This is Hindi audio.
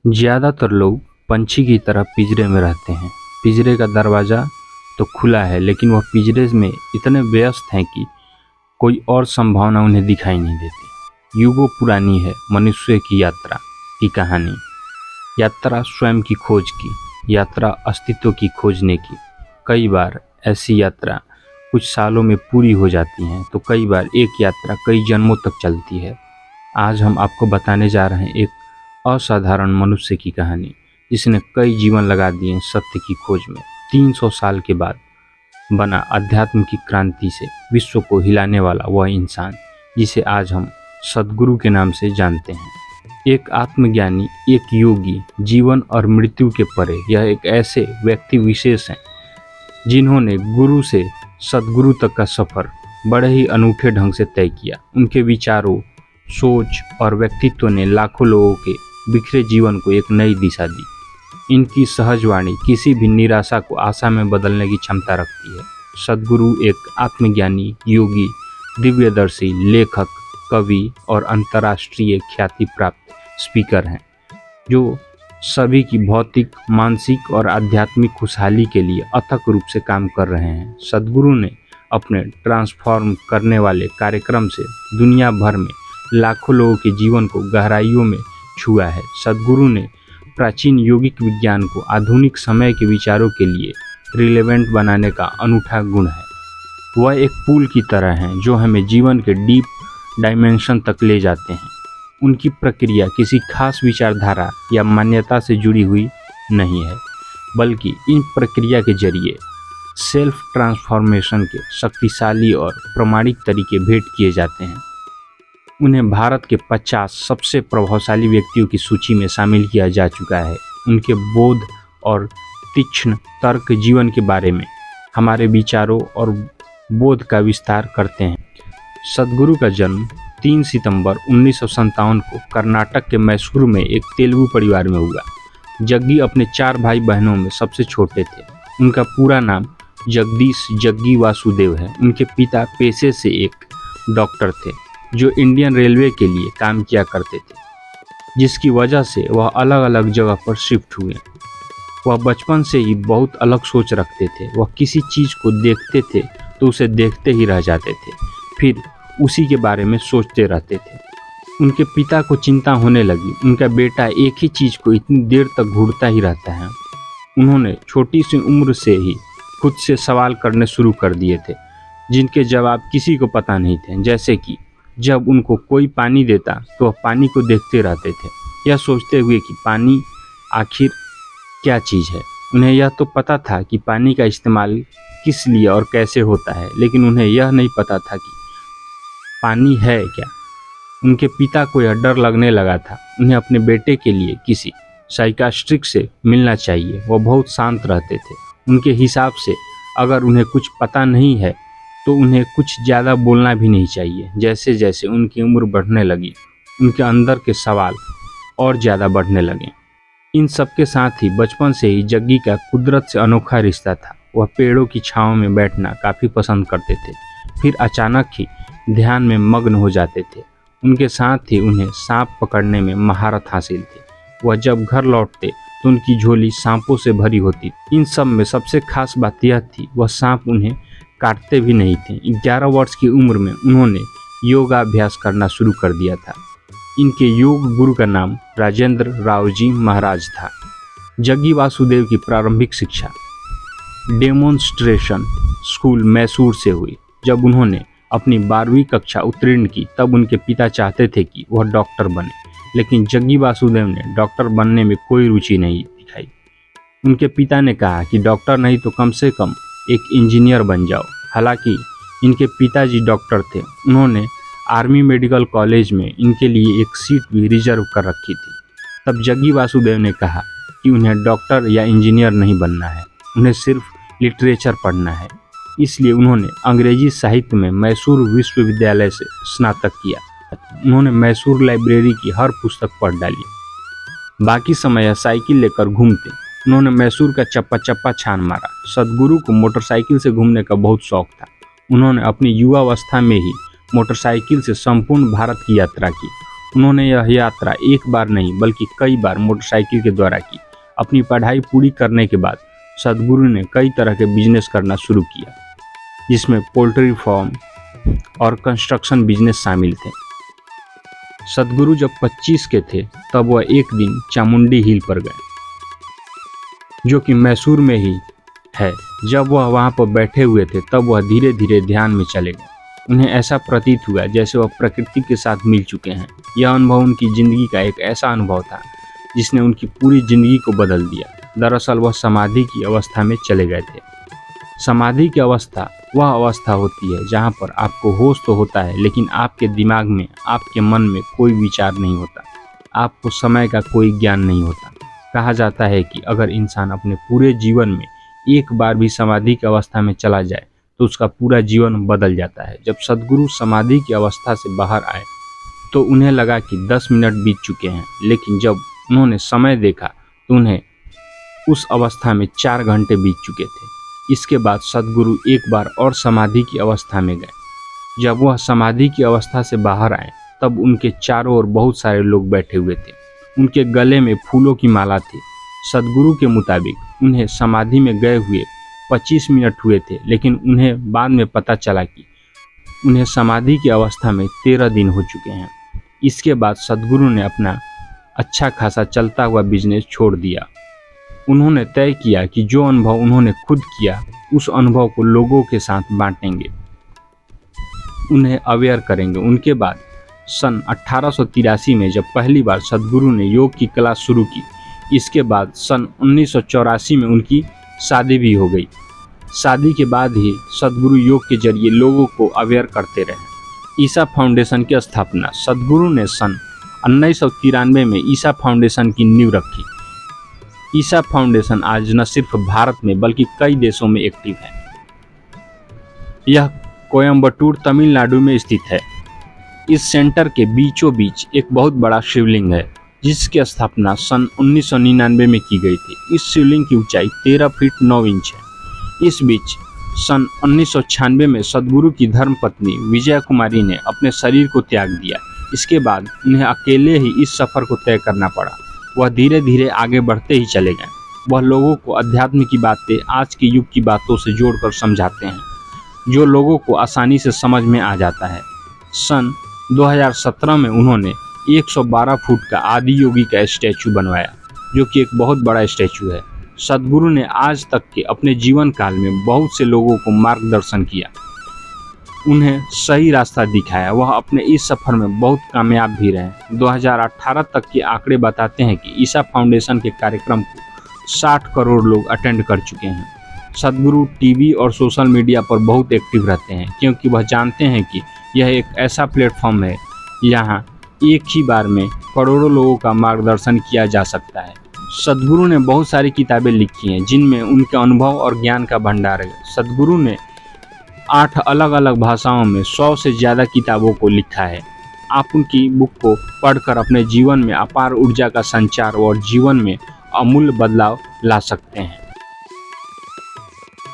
ज़्यादातर लोग पंछी की तरह पिंजरे में रहते हैं। पिंजरे का दरवाज़ा तो खुला है, लेकिन वह पिंजरे में इतने व्यस्त हैं कि कोई और संभावना उन्हें दिखाई नहीं देती। युगों पुरानी है मनुष्य की यात्रा की कहानी। यात्रा स्वयं की खोज की, यात्रा अस्तित्व की खोजने की। कई बार ऐसी यात्रा कुछ सालों में पूरी हो जाती हैं, तो कई बार एक यात्रा कई जन्मों तक चलती है। आज हम आपको बताने जा रहे हैं एक असाधारण मनुष्य की कहानी, जिसने कई जीवन लगा दिए सत्य की खोज में। 300 साल के बाद बना अध्यात्म की क्रांति से विश्व को हिलाने वाला वह इंसान, जिसे आज हम सद्गुरु के नाम से जानते हैं। एक आत्मज्ञानी, एक योगी, जीवन और मृत्यु के परे यह एक ऐसे व्यक्ति विशेष हैं जिन्होंने गुरु से सद्गुरु तक का सफर बड़े ही अनूठे ढंग से तय किया। उनके विचारों, सोच और व्यक्तित्व ने लाखों लोगों के बिखरे जीवन को एक नई दिशा दी। इनकी सहज वाणी किसी भी निराशा को आशा में बदलने की क्षमता रखती है। सद्गुरु एक आत्मज्ञानी, योगी, दिव्यदर्शी, लेखक, कवि और अंतर्राष्ट्रीय ख्याति प्राप्त स्पीकर हैं, जो सभी की भौतिक, मानसिक और आध्यात्मिक खुशहाली के लिए अथक रूप से काम कर रहे हैं। सद्गुरु ने अपने ट्रांसफॉर्म करने वाले कार्यक्रम से दुनिया भर में लाखों लोगों के जीवन को गहराइयों में छुआ है। सद्गुरु ने प्राचीन योगिक विज्ञान को आधुनिक समय के विचारों के लिए रिलेवेंट बनाने का अनूठा गुण है। वह एक पुल की तरह हैं जो हमें जीवन के डीप डायमेंशन तक ले जाते हैं। उनकी प्रक्रिया किसी खास विचारधारा या मान्यता से जुड़ी हुई नहीं है, बल्कि इन प्रक्रिया के जरिए सेल्फ ट्रांसफॉर्मेशन के शक्तिशाली और प्रामाणिक तरीके भेंट किए जाते हैं। उन्हें भारत के 50 सबसे प्रभावशाली व्यक्तियों की सूची में शामिल किया जा चुका है। उनके बोध और तीक्ष्ण तर्क जीवन के बारे में हमारे विचारों और बोध का विस्तार करते हैं। सद्गुरु का जन्म 3 सितंबर 1957 को कर्नाटक के मैसूर में एक तेलुगु परिवार में हुआ। जग्गी अपने 4 भाई बहनों में सबसे छोटे थे। उनका पूरा नाम जगदीश जग्गी वासुदेव है। उनके पिता पेशे से एक डॉक्टर थे जो इंडियन रेलवे के लिए काम किया करते थे, जिसकी वजह से वह अलग अलग जगह पर शिफ्ट हुए। वह बचपन से ही बहुत अलग सोच रखते थे। वह किसी चीज़ को देखते थे तो उसे देखते ही रह जाते थे, फिर उसी के बारे में सोचते रहते थे। उनके पिता को चिंता होने लगी, उनका बेटा एक ही चीज़ को इतनी देर तक घूरता ही रहता है। उन्होंने छोटी सी उम्र से ही खुद से सवाल करने शुरू कर दिए थे, जिनके जवाब किसी को पता नहीं थे। जैसे कि जब उनको कोई पानी देता तो वह पानी को देखते रहते थे, यह सोचते हुए कि पानी आखिर क्या चीज़ है। उन्हें यह तो पता था कि पानी का इस्तेमाल किस लिए और कैसे होता है, लेकिन उन्हें यह नहीं पता था कि पानी है क्या। उनके पिता को यह डर लगने लगा था। उन्हें अपने बेटे के लिए किसी साइकास्ट्रिक से मिलना चाहिए। वह बहुत शांत रहते थे। उनके हिसाब से अगर उन्हें कुछ पता नहीं है तो उन्हें कुछ ज़्यादा बोलना भी नहीं चाहिए। जैसे जैसे उनकी उम्र बढ़ने लगी, उनके अंदर के सवाल और ज़्यादा बढ़ने लगे। इन सब के साथ ही बचपन से ही जग्गी का कुदरत से अनोखा रिश्ता था। वह पेड़ों की छाँव में बैठना काफ़ी पसंद करते थे, फिर अचानक ही ध्यान में मग्न हो जाते थे। उनके साथ ही उन्हें सांप पकड़ने में महारत हासिल थी। वह जब घर लौटते तो उनकी झोली सांपों से भरी होती। इन सब में सबसे खास बात यह थी, वह सांप उन्हें काटते भी नहीं थे। 11 वर्ष की उम्र में उन्होंने योगाभ्यास करना शुरू कर दिया था। इनके योग गुरु का नाम राजेंद्र राव जी महाराज था। जग्गी वासुदेव की प्रारंभिक शिक्षा डेमोन्स्ट्रेशन स्कूल मैसूर से हुई। जब उन्होंने अपनी 12वीं कक्षा उत्तीर्ण की तब उनके पिता चाहते थे कि वह डॉक्टर बने, लेकिन जग्गी वासुदेव ने डॉक्टर बनने में कोई रुचि नहीं दिखाई। उनके पिता ने कहा कि डॉक्टर नहीं तो कम से कम एक इंजीनियर बन जाओ। हालांकि इनके पिताजी डॉक्टर थे, उन्होंने आर्मी मेडिकल कॉलेज में इनके लिए एक सीट भी रिजर्व कर रखी थी। तब जग्गी वासुदेव ने कहा कि उन्हें डॉक्टर या इंजीनियर नहीं बनना है, उन्हें सिर्फ लिटरेचर पढ़ना है। इसलिए उन्होंने अंग्रेजी साहित्य में मैसूर विश्वविद्यालय से स्नातक किया। उन्होंने मैसूर लाइब्रेरी की हर पुस्तक पढ़ डाली। बाकी समय साइकिल लेकर घूमते। उन्होंने मैसूर का चप्पा चप्पा छान मारा। सद्गुरु को मोटरसाइकिल से घूमने का बहुत शौक था। उन्होंने अपनी युवावस्था में ही मोटरसाइकिल से संपूर्ण भारत की यात्रा की। उन्होंने यह यात्रा एक बार नहीं बल्कि कई बार मोटरसाइकिल के द्वारा की। अपनी पढ़ाई पूरी करने के बाद सद्गुरु ने कई तरह के बिजनेस करना शुरू किया, जिसमें पोल्ट्री फार्म और कंस्ट्रक्शन बिजनेस शामिल थे। सद्गुरु जब 25 के थे तब वह एक दिन चामुंडी हिल पर गए, जो कि मैसूर में ही है। जब वह वहां पर बैठे हुए थे तब वह धीरे धीरे ध्यान में चले गए। उन्हें ऐसा प्रतीत हुआ जैसे वह प्रकृति के साथ मिल चुके हैं। यह अनुभव उनकी जिंदगी का एक ऐसा अनुभव था जिसने उनकी पूरी जिंदगी को बदल दिया। दरअसल वह समाधि की अवस्था में चले गए थे। समाधि की अवस्था वह अवस्था होती है जहाँ पर आपको होश तो होता है, लेकिन आपके दिमाग में, आपके मन में कोई विचार नहीं होता, आपको समय का कोई ज्ञान नहीं होता। कहा जाता है कि अगर इंसान अपने पूरे जीवन में एक बार भी समाधि की अवस्था में चला जाए तो उसका पूरा जीवन बदल जाता है। जब सद्गुरु समाधि की अवस्था से बाहर आए तो उन्हें लगा कि 10 मिनट बीत चुके हैं, लेकिन जब उन्होंने समय देखा तो उन्हें उस अवस्था में 4 घंटे बीत चुके थे। इसके बाद सद्गुरु एक बार और समाधि की अवस्था में गए। जब वह समाधि की अवस्था से बाहर आए तब उनके चारों ओर बहुत सारे लोग बैठे हुए थे। उनके गले में फूलों की माला थी। सद्गुरु के मुताबिक उन्हें समाधि में गए हुए 25 मिनट हुए थे, लेकिन उन्हें बाद में पता चला कि उन्हें समाधि की अवस्था में 13 दिन हो चुके हैं। इसके बाद सद्गुरु ने अपना अच्छा खासा चलता हुआ बिजनेस छोड़ दिया। उन्होंने तय किया कि जो अनुभव उन्होंने खुद किया उस अनुभव को लोगों के साथ बांटेंगे, उन्हें अवेयर करेंगे। उनके बाद सन 1883 में जब पहली बार सद्गुरु ने योग की क्लास शुरू की, इसके बाद सन 1984 में उनकी शादी भी हो गई। शादी के बाद ही सद्गुरु योग के जरिए लोगों को अवेयर करते रहे। ईसा फाउंडेशन की स्थापना सद्गुरु ने सन 1993 में ईसा फाउंडेशन की नींव रखी। ईसा फाउंडेशन आज न सिर्फ भारत में बल्कि कई देशों में एक्टिव है। यह कोयम्बटूर तमिलनाडु में स्थित है। इस सेंटर के बीचों बीच एक बहुत बड़ा शिवलिंग है, जिसकी स्थापना सन 1999 में की गई थी। इस शिवलिंग की ऊंचाई 13 फीट 9 इंच है। इस बीच सन 1996 में सद्गुरु की धर्मपत्नी विजय कुमारी ने अपने शरीर को त्याग दिया। इसके बाद उन्हें अकेले ही इस सफ़र को तय करना पड़ा। वह धीरे धीरे आगे बढ़ते ही चले गए। वह लोगों को अध्यात्म की बातें आज के युग की बातों से जोड़कर समझाते हैं, जो लोगों को आसानी से समझ में आ जाता है। सन 2017 में उन्होंने 112 फुट का आदि योगी का स्टैचू बनवाया, जो कि एक बहुत बड़ा स्टैचू है। सद्गुरु ने आज तक के अपने जीवन काल में बहुत से लोगों को मार्गदर्शन किया, उन्हें सही रास्ता दिखाया। वह अपने इस सफ़र में बहुत कामयाब भी रहे। 2018 तक के आंकड़े बताते हैं कि ईसा फाउंडेशन के कार्यक्रम को 60 करोड़ लोग अटेंड कर चुके हैं। सद्गुरु टीवी और सोशल मीडिया पर बहुत एक्टिव रहते हैं, क्योंकि वह जानते हैं कि यह एक ऐसा प्लेटफॉर्म है यहाँ एक ही बार में करोड़ों लोगों का मार्गदर्शन किया जा सकता है। सद्गुरु ने बहुत सारी किताबें लिखी हैं, जिनमें उनके अनुभव और ज्ञान का भंडार है। सद्गुरु ने 8 अलग अलग भाषाओं में 100 से ज़्यादा किताबों को लिखा है। आप उनकी बुक को पढ़कर अपने जीवन में अपार ऊर्जा का संचार और जीवन में अमूल्य बदलाव ला सकते हैं।